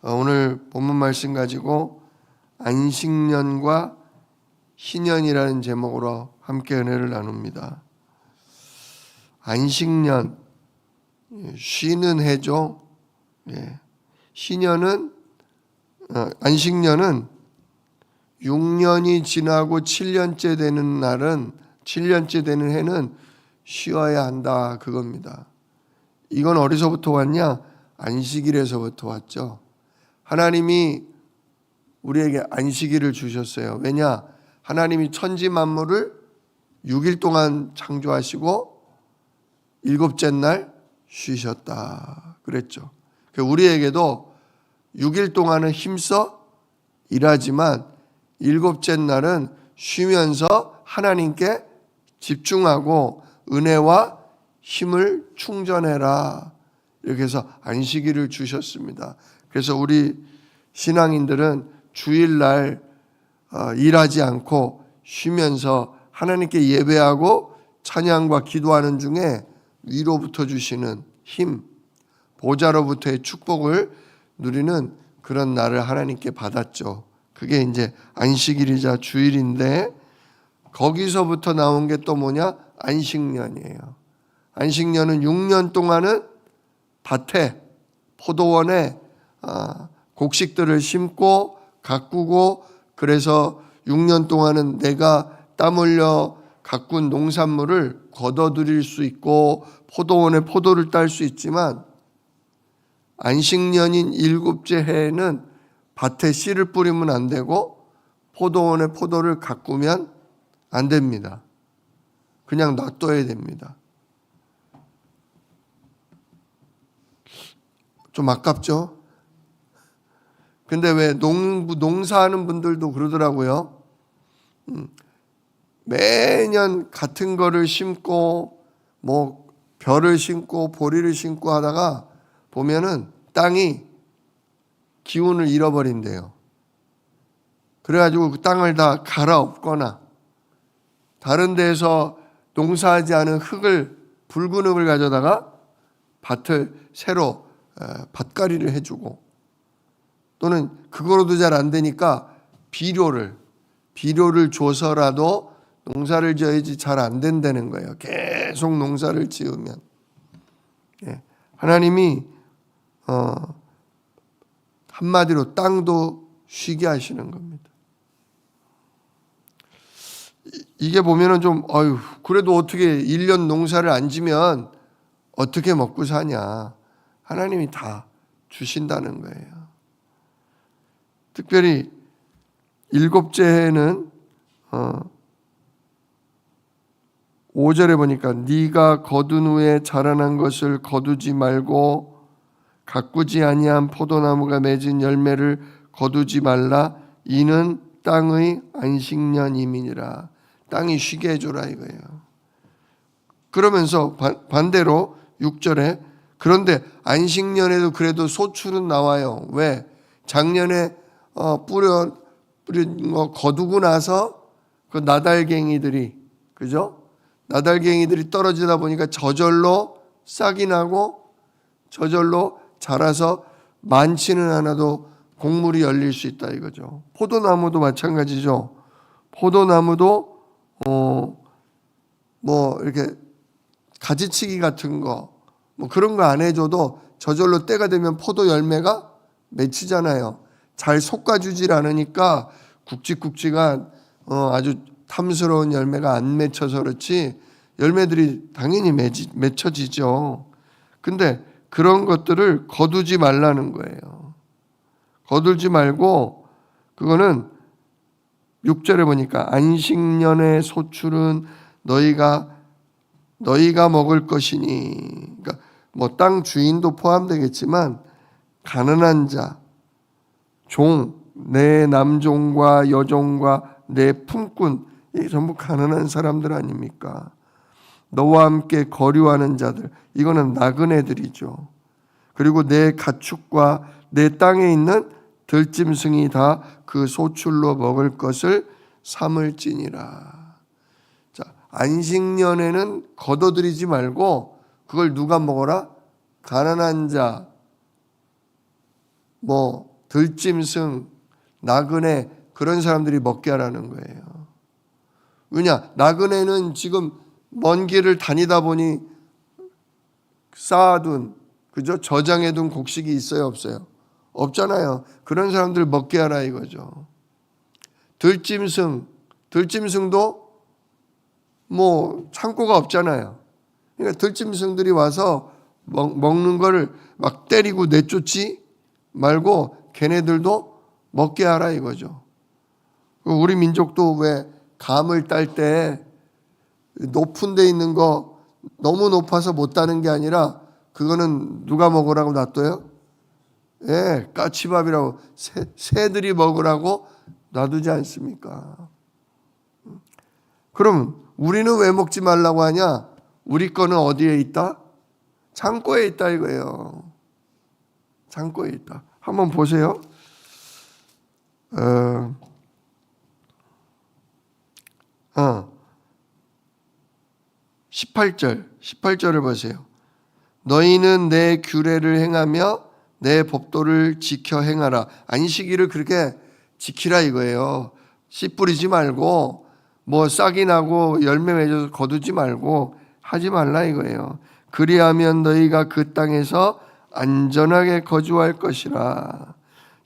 오늘 본문 말씀 가지고 안식년과 희년이라는 제목으로 함께 은혜를 나눕니다. 안식년, 쉬는 해죠. 희년은 안식년은 6년이 지나고 7년째 되는 날은 7년째 되는 해는 쉬어야 한다 그겁니다. 이건 어디서부터 왔냐? 안식일에서부터 왔죠. 하나님이 우리에게 안식일을 주셨어요. 왜냐? 하나님이 천지 만물을 6일 동안 창조하시고 7째 날 쉬셨다 그랬죠. 우리에게도 6일 동안은 힘써 일하지만 7째 날은 쉬면서 하나님께 집중하고 은혜와 힘을 충전해라. 이렇게 해서 안식일을 주셨습니다. 그래서 우리 신앙인들은 주일날 일하지 않고 쉬면서 하나님께 예배하고 찬양과 기도하는 중에 위로부터 주시는 힘, 보좌로부터의 축복을 누리는 그런 날을 하나님께 받았죠. 그게 이제 안식일이자 주일인데 거기서부터 나온 게 또 뭐냐? 안식년이에요. 안식년은 6년 동안은 밭에 포도원에 곡식들을 심고 가꾸고 그래서 6년 동안은 내가 땀 흘려 가꾼 농산물을 거둬들일 수 있고 포도원에 포도를 딸 수 있지만 안식년인 7째 해에는 밭에 씨를 뿌리면 안 되고 포도원에 포도를 가꾸면 안 됩니다. 그냥 놔둬야 됩니다. 좀 아깝죠? 근데 왜 농사하는 분들도 그러더라고요. 매년 같은 거를 심고 뭐 벼를 심고 보리를 심고 하다가 보면은 땅이 기운을 잃어버린대요. 그래가지고 그 땅을 다 갈아엎거나 다른 데에서 농사하지 않은 붉은 흙을 가져다가 밭을 새로 밭갈이를 해주고 또는 그거로도 잘 안 되니까 비료를 줘서라도 농사를 지어야지 잘 안 된다는 거예요. 계속 농사를 지으면 하나님이 한마디로 땅도 쉬게 하시는 겁니다. 이게 보면은 좀 그래도 어떻게 1년 농사를 안 지면 어떻게 먹고 사냐. 하나님이 다 주신다는 거예요. 특별히 7째 해는 5절에 보니까 네가 거둔 후에 자라난 것을 거두지 말고 가꾸지 아니한 포도나무가 맺은 열매를 거두지 말라. 이는 땅의 안식년임이니라. 땅이 쉬게 해줘라 이거예요. 그러면서 반대로 6절에 그런데 안식년에도 그래도 소출은 나와요. 왜? 작년에 뿌린 거 거두고 나서 그 나달갱이들이 그죠? 나달갱이들이 떨어지다 보니까 저절로 싹이 나고 저절로 자라서 많지는 않아도 곡물이 열릴 수 있다 이거죠. 포도나무도 마찬가지죠. 포도나무도 뭐 이렇게 가지치기 같은 거 뭐 그런 거 안 해줘도 저절로 때가 되면 포도 열매가 맺히잖아요. 잘 솎아주질 않으니까 굵직굵직한 아주 탐스러운 열매가 안 맺혀서 그렇지 열매들이 당연히 맺혀지죠. 근데 그런 것들을 거두지 말라는 거예요. 거두지 말고 그거는 6절에 보니까 안식년의 소출은 너희가 먹을 것이니 그러니까 뭐 땅 주인도 포함되겠지만 가난한 자, 종, 내 남종과 여종과 내 품꾼 이게 전부 가난한 사람들 아닙니까? 너와 함께 거류하는 자들 이거는 나그네들이죠. 그리고 내 가축과 내 땅에 있는 들짐승이 다 그 소출로 먹을 것을 삼을지니라. 자, 안식년에는 거둬들이지 말고 그걸 누가 먹어라? 가난한 자, 뭐 들짐승, 나그네 그런 사람들이 먹게 하라는 거예요. 왜냐? 나그네는 지금 먼 길을 다니다 보니 쌓아둔, 그죠? 저장해둔 곡식이 있어요, 없어요? 없잖아요. 그런 사람들 먹게 하라 이거죠. 들짐승도 뭐 창고가 없잖아요. 그러니까 들짐승들이 와서 먹는 거를 막 때리고 내쫓지 말고 걔네들도 먹게 하라 이거죠. 우리 민족도 왜 감을 딸 때 높은 데 있는 거 너무 높아서 못 따는 게 아니라 그거는 누가 먹으라고 놔둬요? 예, 까치밥이라고 새들이 먹으라고 놔두지 않습니까? 그럼 우리는 왜 먹지 말라고 하냐? 우리 거는 어디에 있다? 창고에 있다 이거예요. 창고에 있다. 한번 보세요. 18절을 보세요. 너희는 내 규례를 행하며 내 법도를 지켜 행하라. 안식일을 그렇게 지키라 이거예요. 씨 뿌리지 말고 뭐 싹이 나고 열매 맺어서 거두지 말고 하지 말라 이거예요. 그리하면 너희가 그 땅에서 안전하게 거주할 것이라.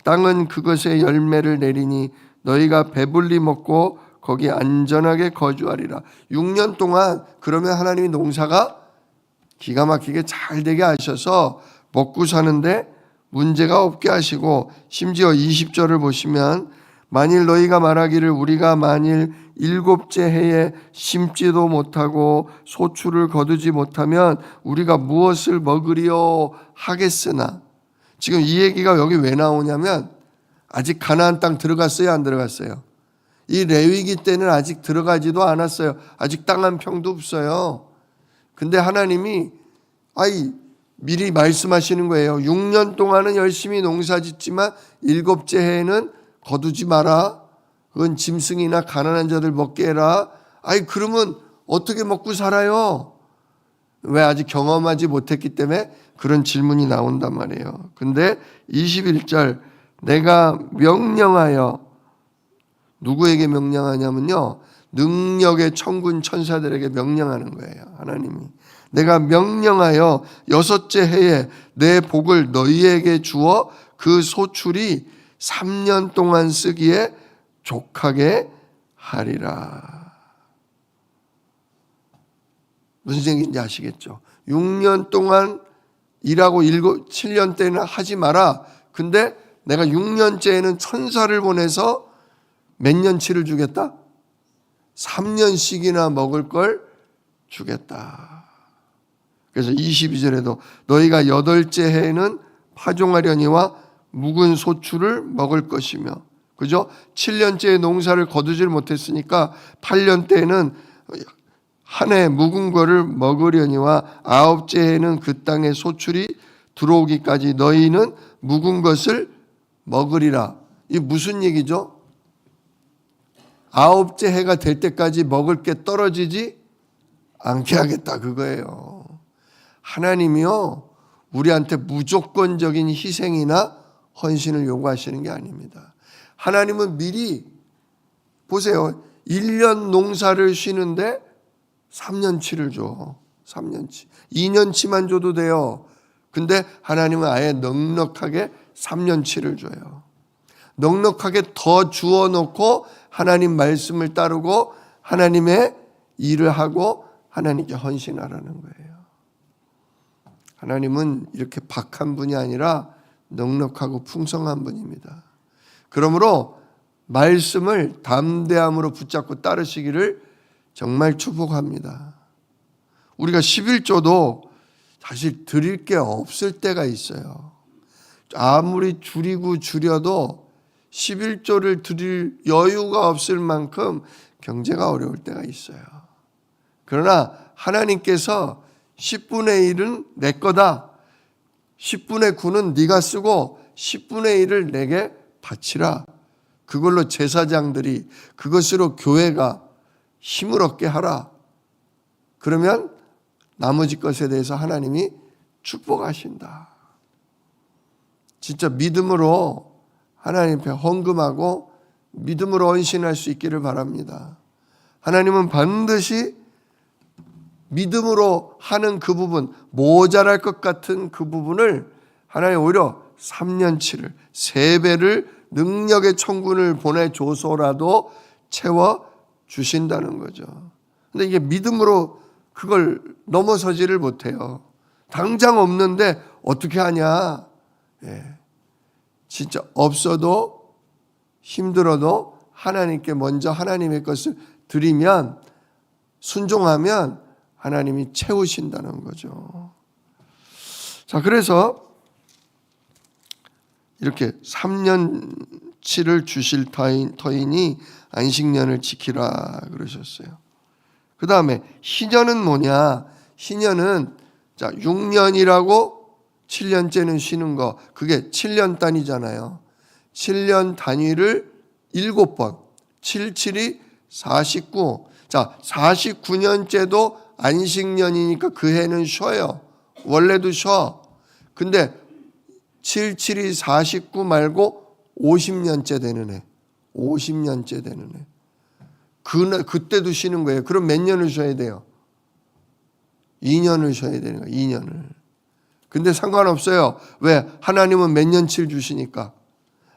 땅은 그것의 열매를 내리니 너희가 배불리 먹고 거기 안전하게 거주하리라. 6년 동안 그러면 하나님이 농사가 기가 막히게 잘 되게 하셔서 먹고 사는데 문제가 없게 하시고, 심지어 20절을 보시면 만일 너희가 말하기를 우리가 만일 7째 해에 심지도 못하고 소출을 거두지 못하면 우리가 무엇을 먹으리요 하겠으나, 지금 이 얘기가 여기 왜 나오냐면 아직 가나안 땅 들어갔어요, 안 들어갔어요? 이 레위기 때는 아직 들어가지도 않았어요. 아직 땅 한 평도 없어요. 근데 하나님이 미리 말씀하시는 거예요. 6년 동안은 열심히 농사 짓지만 7째 해에는 거두지 마라. 그건 짐승이나 가난한 자들 먹게 해라. 그러면 어떻게 먹고 살아요? 왜? 아직 경험하지 못했기 때문에 그런 질문이 나온단 말이에요. 근데 21절, 내가 명령하여, 누구에게 명령하냐면요, 능력의 천군 천사들에게 명령하는 거예요. 하나님이 내가 명령하여 6째 해에 내 복을 너희에게 주어 그 소출이 3년 동안 쓰기에 족하게 하리라. 무슨 얘기인지 아시겠죠? 6년 동안 일하고 7년 때는 하지 마라. 근데 내가 6년째에는 천사를 보내서 몇 년치를 주겠다? 3년씩이나 먹을 걸 주겠다. 그래서 22절에도 너희가 8째 해에는 파종하려니와 묵은 소출을 먹을 것이며, 그죠? 7년째 농사를 거두질 못했으니까 8년 때에는 한 해 묵은 거를 먹으려니와 9째 해에는 그 땅에 소출이 들어오기까지 너희는 묵은 것을 먹으리라. 이게 무슨 얘기죠? 9째 해가 될 때까지 먹을 게 떨어지지 않게 하겠다 그거예요. 하나님이요, 우리한테 무조건적인 희생이나 헌신을 요구하시는 게 아닙니다. 하나님은 미리 보세요. 1년 농사를 쉬는데 3년치를 줘. 3년치. 2년치만 줘도 돼요. 근데 하나님은 아예 넉넉하게 3년치를 줘요. 넉넉하게 더 주어 놓고 하나님 말씀을 따르고 하나님의 일을 하고 하나님께 헌신하라는 거예요. 하나님은 이렇게 박한 분이 아니라 넉넉하고 풍성한 분입니다. 그러므로 말씀을 담대함으로 붙잡고 따르시기를 정말 축복합니다. 우리가 11조도 사실 드릴 게 없을 때가 있어요. 아무리 줄여도 11조를 드릴 여유가 없을 만큼 경제가 어려울 때가 있어요. 그러나 하나님께서 10분의 1은 내 거다. 10분의 9는 네가 쓰고 10분의 1을 내게 바치라. 그걸로 제사장들이, 그것으로 교회가 힘을 얻게 하라. 그러면 나머지 것에 대해서 하나님이 축복하신다. 진짜 믿음으로 하나님 앞에 헌금하고 믿음으로 헌신할 수 있기를 바랍니다. 하나님은 반드시 믿음으로 하는 그 부분, 모자랄 것 같은 그 부분을 하나님 오히려 3년치를 3배를 능력의 천군을 보내줘서라도 채워주신다는 거죠. 근데 이게 믿음으로 그걸 넘어서지를 못해요. 당장 없는데 어떻게 하냐. 진짜 없어도 힘들어도 하나님께 먼저 하나님의 것을 드리면, 순종하면 하나님이 채우신다는 거죠. 자, 그래서 이렇게 3년치를 주실 터이니 안식년을 지키라 그러셨어요. 그 다음에 희년은 뭐냐? 희년은 6년이라고 7년째는 쉬는 거, 그게 7년 단위잖아요. 7년 단위를 7번, 7, 7이 49. 자, 49년째도 안식년이니까 그 해는 쉬어요. 원래도 쉬어. 근데 7, 7이 49 말고 50년째 되는 해. 50년째 되는 해. 그때도 쉬는 거예요. 그럼 몇 년을 쉬어야 돼요? 2년을 쉬어야 되는 거예요. 2년을. 근데 상관없어요. 왜? 하나님은 몇 년치를 주시니까.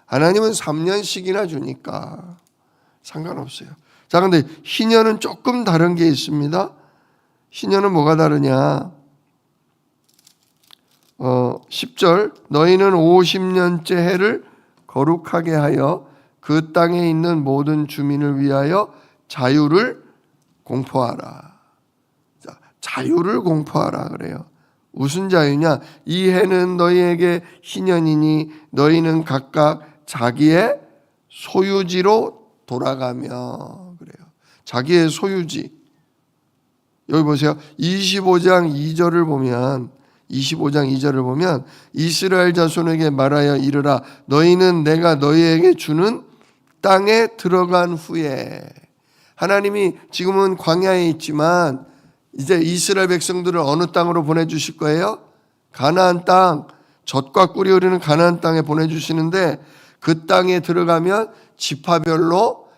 하나님은 3년씩이나 주니까 상관없어요. 자, 근데 희년은 조금 다른 게 있습니다. 희년은 뭐가 다르냐? 10절 너희는 50년째 해를 거룩하게 하여 그 땅에 있는 모든 주민을 위하여 자유를 공포하라. 자, 자유를 공포하라 그래요. 무슨 자유냐? 이 해는 너희에게 희년이니 너희는 각각 자기의 소유지로 돌아가며 그래요. 자기의 소유지. 여기 보세요. 25장 2절을 보면 25장 2절을 보면 이스라엘 자손에게 말하여 이르라 너희는 내가 너희에게 주는 땅에 들어간 후에, 하나님이 지금은 광야에 있지만 이제 이스라엘 백성들을 어느 땅으로 보내주실 거예요? 가나안 땅, 젖과 꿀이 흐르는 가나안 땅에 보내주시는데 그 땅에 들어가면 지파별로,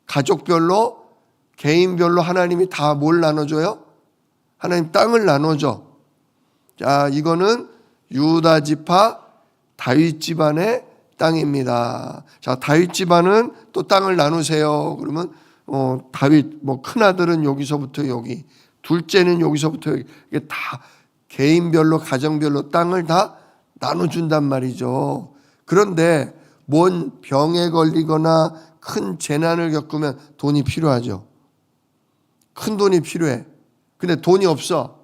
가족별로, 개인별로 하나님이 다 뭘 나눠줘요? 하나님 땅을 나눠줘. 자, 이거는 유다 지파 다윗 집안의 땅입니다. 자, 다윗 집안은 또 땅을 나누세요. 그러면 다윗 큰 아들은 여기서부터 여기, 둘째는 여기서부터 여기, 이게 다 개인별로 가정별로 땅을 다 나눠준단 말이죠. 그런데 뭔 병에 걸리거나 큰 재난을 겪으면 돈이 필요하죠. 큰 돈이 필요해. 근데 돈이 없어.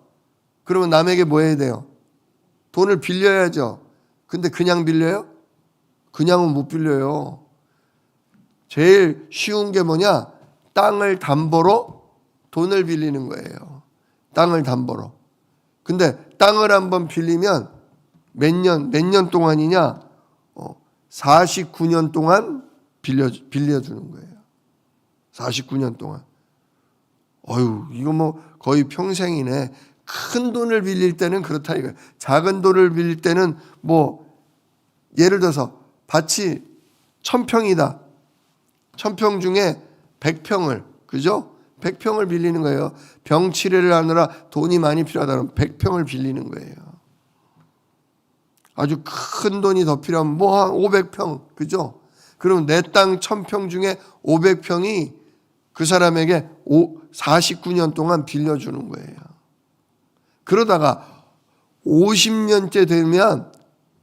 그러면 남에게 뭐 해야 돼요? 돈을 빌려야죠. 근데 그냥 빌려요? 그냥은 못 빌려요. 제일 쉬운 게 뭐냐? 땅을 담보로 돈을 빌리는 거예요. 땅을 담보로. 근데 땅을 한번 빌리면 몇 년 동안이냐? 49년 동안 빌려주는 거예요. 49년 동안. 이거 거의 평생이네. 큰 돈을 빌릴 때는 그렇다 이거예요. 작은 돈을 빌릴 때는 예를 들어서 밭이 1000평이다. 1000평 중에 100평을, 그죠? 100평을 빌리는 거예요. 병치레를 하느라 돈이 많이 필요하다 그러면 100평을 빌리는 거예요. 아주 큰 돈이 더 필요하면 한 500평, 그죠? 그럼 내 땅 1000평 중에 500평이 그 사람에게 49년 동안 빌려주는 거예요. 그러다가 50년째 되면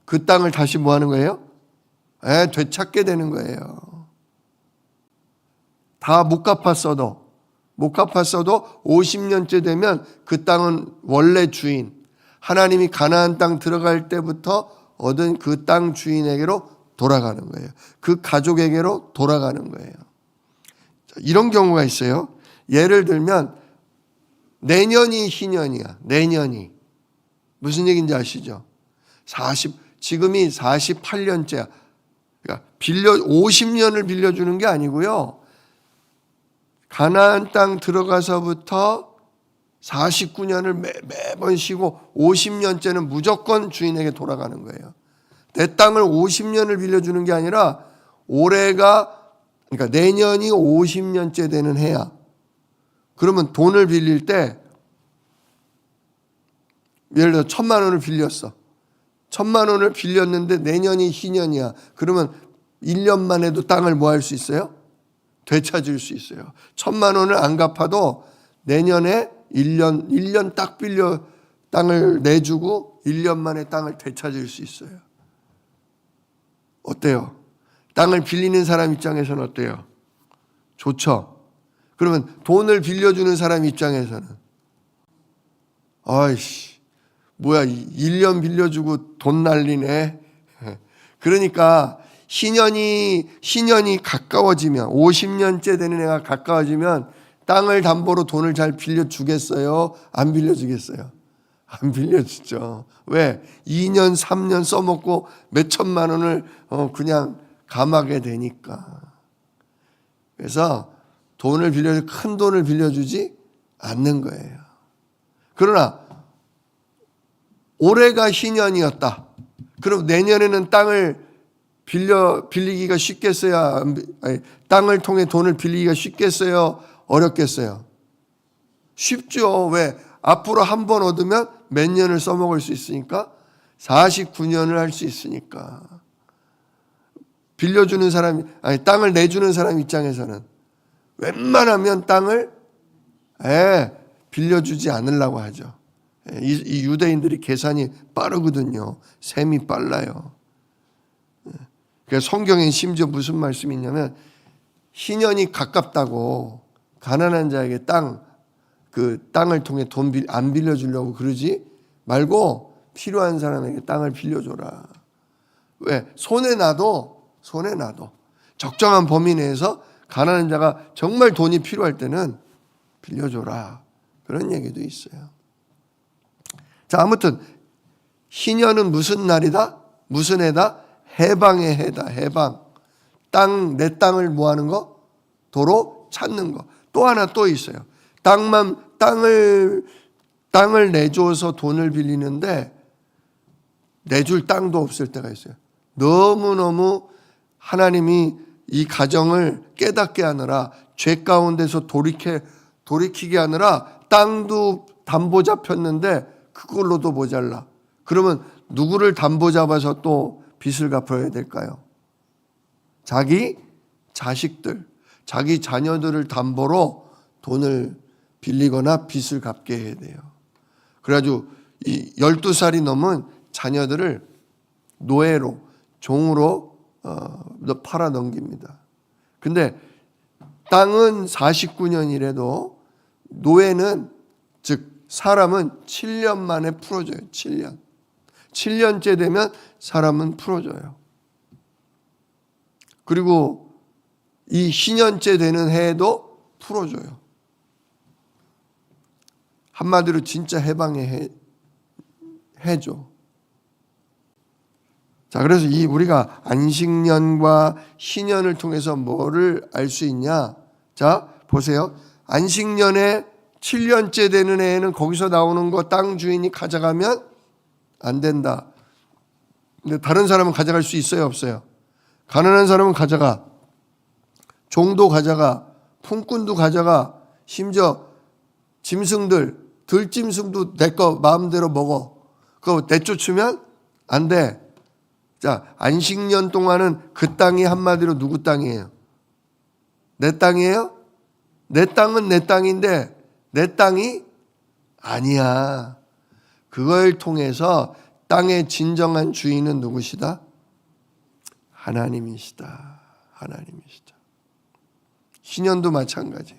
그 땅을 다시 뭐 하는 거예요? 되찾게 되는 거예요. 다 못 갚았어도 50년째 되면 그 땅은 원래 주인, 하나님이 가나안 땅 들어갈 때부터 얻은 그 땅 주인에게로 돌아가는 거예요. 그 가족에게로 돌아가는 거예요. 이런 경우가 있어요. 예를 들면 내년이 희년이야. 내년이. 무슨 얘기인지 아시죠? 지금이 48년째야. 그러니까 50년을 빌려주는 게 아니고요. 가나안 땅 들어가서부터 49년을 매번 쉬고 50년째는 무조건 주인에게 돌아가는 거예요. 내 땅을 50년을 빌려주는 게 아니라 그러니까 내년이 50년째 되는 해야. 그러면 돈을 빌릴 때 예를 들어 1,000만 원을 빌렸어. 1,000만 원을 빌렸는데 내년이 희년이야. 그러면 1년 만에도 땅을 뭐 할 수 있어요? 되찾을 수 있어요. 1,000만 원을 안 갚아도 내년에 1년 딱 빌려 땅을 내주고 1년 만에 땅을 되찾을 수 있어요. 어때요? 땅을 빌리는 사람 입장에서는 어때요? 좋죠? 그러면 돈을 빌려주는 사람 입장에서는 아이씨 뭐야 1년 빌려주고 돈 날리네. 그러니까 희년이 가까워지면 50년째 되는 애가 가까워지면 땅을 담보로 돈을 잘 빌려주겠어요? 안 빌려주겠어요? 안 빌려주죠. 왜? 2년 3년 써먹고 몇 천만 원을 그냥 감하게 되니까. 그래서 큰 돈을 빌려주지 않는 거예요. 그러나 올해가 희년이었다. 그럼 내년에는 땅을 빌리기가 쉽겠어요? 땅을 통해 돈을 빌리기가 쉽겠어요? 어렵겠어요? 쉽죠. 왜? 앞으로 한 번 얻으면 몇 년을 써먹을 수 있으니까 49년을 할 수 있으니까. 땅을 내주는 사람 입장에서는 웬만하면 땅을 빌려주지 않으려고 하죠. 이 유대인들이 계산이 빠르거든요. 셈이 빨라요. 그래서 성경엔 심지어 무슨 말씀이 있냐면 희년이 가깝다고 가난한 자에게 땅을 통해 돈 안 빌려주려고 그러지 말고 필요한 사람에게 땅을 빌려줘라. 왜? 손에 놔도 적정한 범위 내에서 가난한 자가 정말 돈이 필요할 때는 빌려줘라. 그런 얘기도 있어요. 자, 아무튼 희년은 무슨 날이다? 무슨 해다? 해방의 해다. 해방. 내 땅을 뭐 하는 거? 도로 찾는 거. 또 하나 또 있어요. 땅을 내줘서 돈을 빌리는데 내줄 땅도 없을 때가 있어요. 너무너무 하나님이 이 가정을 깨닫게 하느라 죄 가운데서 돌이키게 하느라 땅도 담보 잡혔는데 그걸로도 모자라. 그러면 누구를 담보 잡아서 또 빚을 갚아야 될까요? 자기 자식들, 자기 자녀들을 담보로 돈을 빌리거나 빚을 갚게 해야 돼요. 그래가지고 이 12살이 넘은 자녀들을 노예로, 종으로 팔아 넘깁니다. 근데 땅은 49년이라도 노예는 즉 사람은 7년 만에 풀어줘요. 7년째 되면 사람은 풀어줘요. 그리고 이 희년째 되는 해에도 풀어줘요. 한마디로 진짜 해방의 해죠. 자, 그래서 우리가 안식년과 희년을 통해서 뭐를 알 수 있냐? 자, 보세요. 안식년에 7년째 되는 해에는 거기서 나오는 거 땅 주인이 가져가면 안 된다. 근데 다른 사람은 가져갈 수 있어요, 없어요? 가난한 사람은 가져가. 종도 가져가. 품꾼도 가져가. 심지어 짐승들, 들짐승도 내 거 마음대로 먹어. 그거 내쫓으면 안 돼. 자, 안식년 동안은 그 땅이 한마디로 누구 땅이에요? 내 땅이에요? 내 땅은 내 땅인데 내 땅이 아니야. 그걸 통해서 땅의 진정한 주인은 누구시다? 하나님이시다. 하나님이시다. 희년도 마찬가지.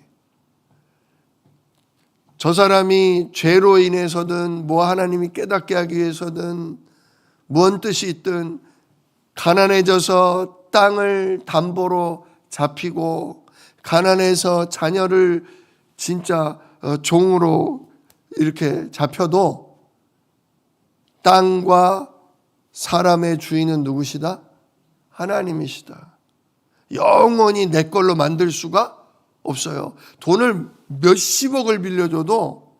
저 사람이 죄로 인해서든 하나님이 깨닫게 하기 위해서든 무언 뜻이 있든 가난해져서 땅을 담보로 잡히고 가난해서 자녀를 진짜 종으로 이렇게 잡혀도 땅과 사람의 주인은 누구시다? 하나님이시다. 영원히 내 걸로 만들 수가 없어요. 돈을 몇십억을 빌려줘도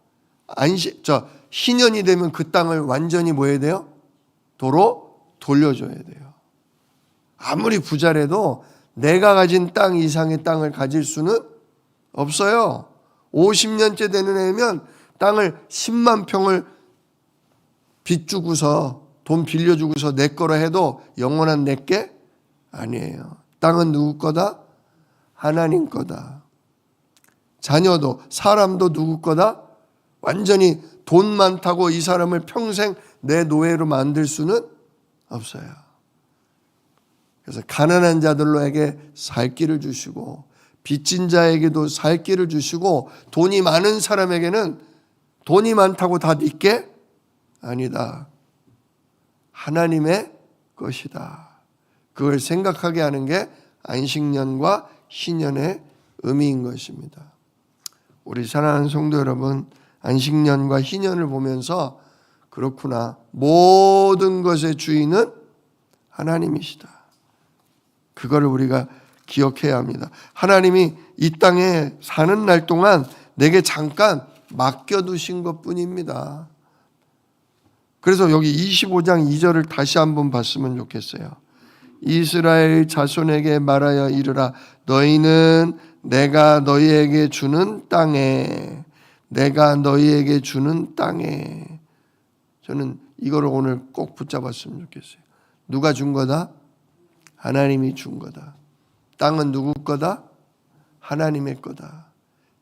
희년이 되면 그 땅을 완전히 뭐 해야 돼요? 도로 돌려줘야 돼요. 아무리 부자라도 내가 가진 땅 이상의 땅을 가질 수는 없어요. 50년째 되는 애면 땅을 10만 평을 빚주고서 돈 빌려주고서 내 거라 해도 영원한 내 게 아니에요. 땅은 누구 거다? 하나님 거다. 자녀도 사람도 누구 거다? 완전히 돈 많다고 이 사람을 평생 내 노예로 만들 수는 없어요. 그래서 가난한 자들로에게 살 길을 주시고 빚진 자에게도 살 길을 주시고 돈이 많은 사람에게는 돈이 많다고 다 네 게 아니다. 하나님의 것이다. 그걸 생각하게 하는 게 안식년과 희년의 의미인 것입니다. 우리 사랑하는 성도 여러분, 안식년과 희년을 보면서 그렇구나. 모든 것의 주인은 하나님이시다. 그거를 우리가 기억해야 합니다. 하나님이 이 땅에 사는 날 동안 내게 잠깐 맡겨두신 것뿐입니다. 그래서 여기 25장 2절을 다시 한번 봤으면 좋겠어요. 이스라엘 자손에게 말하여 이르라. 너희는 내가 너희에게 주는 땅에, 내가 너희에게 주는 땅에. 저는 이거를 오늘 꼭 붙잡았으면 좋겠어요. 누가 준 거다? 하나님이 준 거다. 땅은 누구 거다? 하나님의 거다.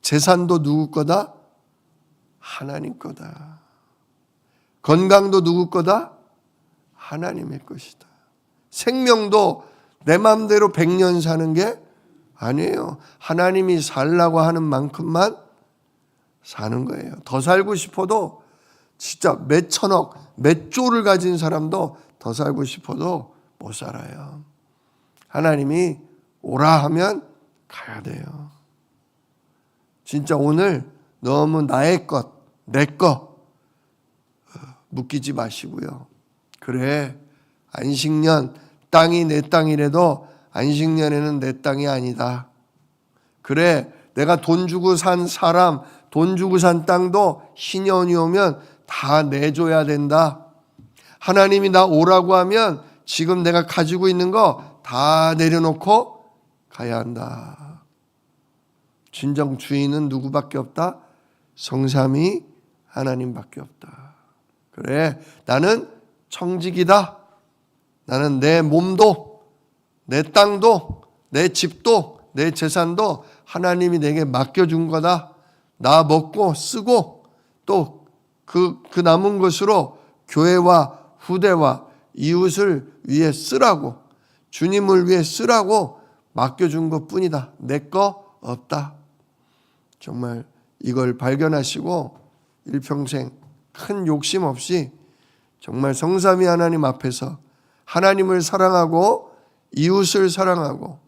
재산도 누구 거다? 하나님 거다. 건강도 누구 거다? 하나님의 것이다. 생명도 내 마음대로 100년 사는 게 아니에요. 하나님이 살라고 하는 만큼만 사는 거예요. 더 살고 싶어도 진짜 몇 천억, 몇 조를 가진 사람도 더 살고 싶어도 못 살아요. 하나님이 오라 하면 가야 돼요. 진짜 오늘 너무 나의 것, 내 것 묶이지 마시고요. 그래, 안식년, 땅이 내 땅이라도 안식년에는 내 땅이 아니다. 그래, 내가 돈 주고 산 사람, 돈 주고 산 땅도 희년이 오면 다 내줘야 된다. 하나님이 나 오라고 하면 지금 내가 가지고 있는 거 다 내려놓고 가야 한다. 진정 주인은 누구밖에 없다? 성삼위 하나님밖에 없다. 그래, 나는 청직이다. 나는 내 몸도, 내 땅도, 내 집도, 내 재산도 하나님이 내게 맡겨준 거다. 나 먹고 쓰고 또 그 남은 것으로 교회와 후대와 이웃을 위해 쓰라고, 주님을 위해 쓰라고 맡겨준 것뿐이다. 내 거 없다. 정말 이걸 발견하시고 일평생 큰 욕심 없이 정말 성삼위 하나님 앞에서 하나님을 사랑하고 이웃을 사랑하고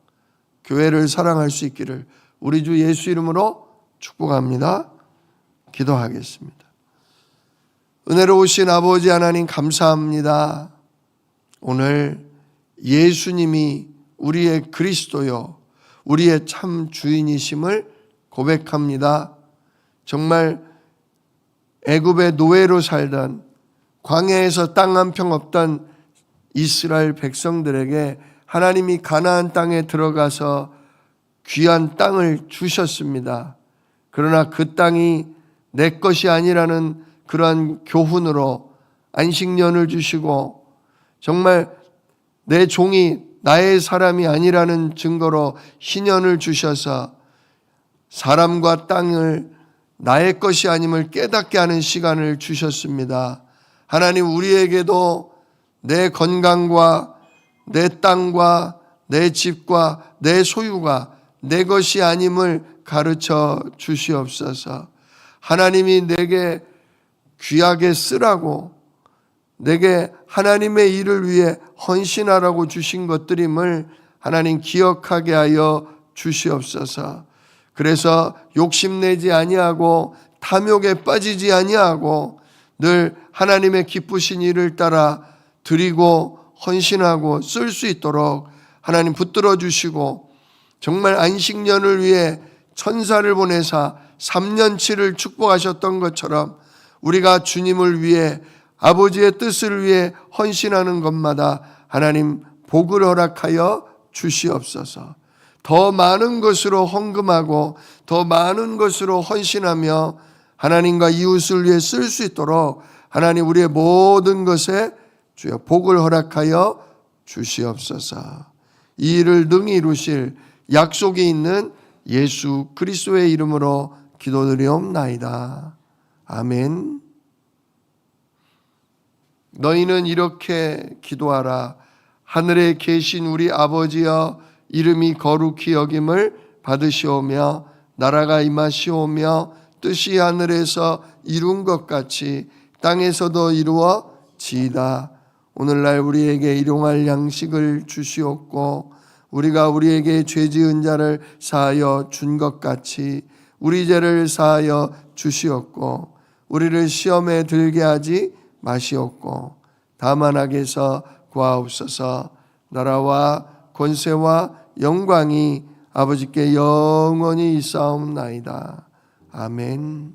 교회를 사랑할 수 있기를 우리 주 예수 이름으로 축복합니다. 기도하겠습니다. 은혜로우신 아버지 하나님 감사합니다. 오늘 예수님이 우리의 그리스도요, 우리의 참 주인이심을 고백합니다. 정말 애굽의 노예로 살던 광야에서 땅 한 평 없던 이스라엘 백성들에게 하나님이 가나안 땅에 들어가서 귀한 땅을 주셨습니다. 그러나 그 땅이 내 것이 아니라는 그러한 교훈으로 안식년을 주시고 정말 내 종이 나의 사람이 아니라는 증거로 희년을 주셔서 사람과 땅을 나의 것이 아님을 깨닫게 하는 시간을 주셨습니다. 하나님, 우리에게도 내 건강과 내 땅과 내 집과 내 소유가 내 것이 아님을 가르쳐 주시옵소서. 하나님이 내게 귀하게 쓰라고, 내게 하나님의 일을 위해 헌신하라고 주신 것들임을 하나님 기억하게 하여 주시옵소서. 그래서 욕심내지 아니하고 탐욕에 빠지지 아니하고 늘 하나님의 기쁘신 일을 따라 드리고 헌신하고 쓸 수 있도록 하나님 붙들어 주시고, 정말 안식년을 위해 천사를 보내사 3년치를 축복하셨던 것처럼 우리가 주님을 위해 아버지의 뜻을 위해 헌신하는 것마다 하나님 복을 허락하여 주시옵소서. 더 많은 것으로 헌금하고 더 많은 것으로 헌신하며 하나님과 이웃을 위해 쓸 수 있도록 하나님 우리의 모든 것에 주여 복을 허락하여 주시옵소서. 이 일을 능히 이루실 약속이 있는 예수 그리스도의 이름으로 기도드리옵나이다. 아멘. 너희는 이렇게 기도하라. 하늘에 계신 우리 아버지여, 이름이 거룩히 여김을 받으시오며 나라가 임하시오며 뜻이 하늘에서 이룬 것 같이 땅에서도 이루어지이다. 오늘날 우리에게 일용할 양식을 주시옵고 우리가 우리에게 죄 지은 자를 사하여 준 것 같이 우리 죄를 사하여 주시옵고 우리를 시험에 들게 하지 마시옵고 다만 악에서 구하옵소서. 나라와 권세와 영광이 아버지께 영원히 있사옵나이다. 아멘.